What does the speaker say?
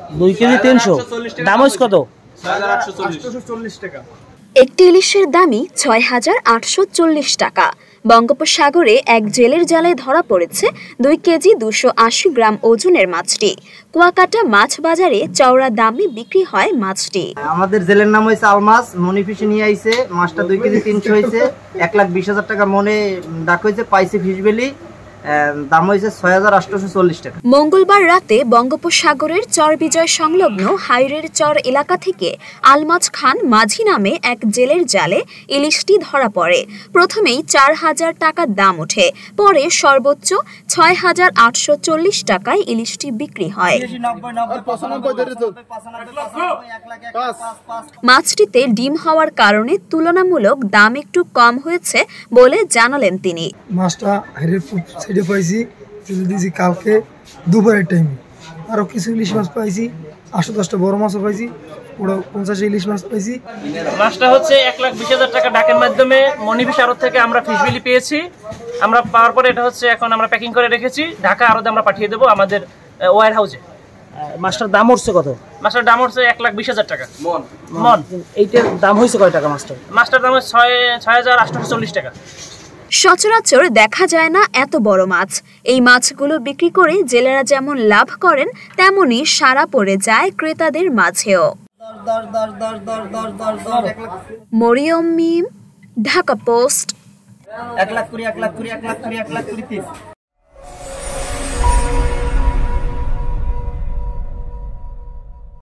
2 KG 300, দাম হচ্ছে কত? 6840 টাকা। একটি ইলিশের দামই ৬,৮৪০ টাকা। বঙ্গোপসাগরে এক জেলের জালে ধরা পড়েছে 2 কেজি 280 গ্রাম ওজনের মাছটি। কুয়াকাটা মাছ বাজারে চওড়া দামে বিক্রি হয় মাছটি। আমাদের জেলের নাম হয়েছে আলমাস, মনি ফিশে নিয়ে আইছে। মাছটা 2 কেজি 300 হয়েছে, 1,20,000 টাকা মনে ডাক হয়েছে, পাইছে ফিশবেলি, দাম হয়েছে ৬,৮৪০ টাকা। মঙ্গলবার রাতে বঙ্গোপসাগরের চরবিজয় সংলগ্ন হাইরের চর এলাকা থেকে আলমাজ খান মাঝি নামে এক জেলের জালে ইলিশটি ধরা পড়ে। প্রথমেই 4,000 টাকা দাম ওঠে, পরে সর্বোচ্চ 6,840 টাকায় ইলিশটি বিক্রি হয়। মাছটিতে ডিম হওয়ার কারণে তুলনামূলক দাম একটু কম হয়েছে বলে জানালেন তিনি। মাছটা হাইরের সাইডে পাইছি, দিয়েছি কালকে দুপুরের টাইমে। আরো কিছু ইলিশ মাছ পাইছি, 8-10টা বড় মাছও পাইছি, ওরা 50 ইলিশ মাছ পাইছি। মাছটা হচ্ছে 1,20,000 টাকা ডাকের মাধ্যমে মনিফিশ আড়ত থেকে আমরা ফিশবিলি পেয়েছি। আমরা পাওয়ার পরে এটা হচ্ছে এখন আমরা প্যাকিং করে রেখেছি, ঢাকা আড়তে আমরা পাঠিয়ে দেবো আমাদের ওয়্যার হাউসে। মাছটার দাম হচ্ছে কত? মাছটার দাম হচ্ছে 1,20,000 টাকা মন। এইটার দাম হয়েছে কয় টাকা? মাছটার দাম হচ্ছে 6,840 টাকা। সচরাচর দেখা যায় না এত বড় মাছ। এই মাছগুলো বিক্রি করে জেলেরা যেমন লাভ করেন, তেমনি সাড়া পড়ে যায় ক্রেতাদের মাঝেও। মরিয়ম মিম, ঢাকা পোস্ট। 1,20,000, 1,20,000, 1,20,000, 1,20,000, 1,20,000।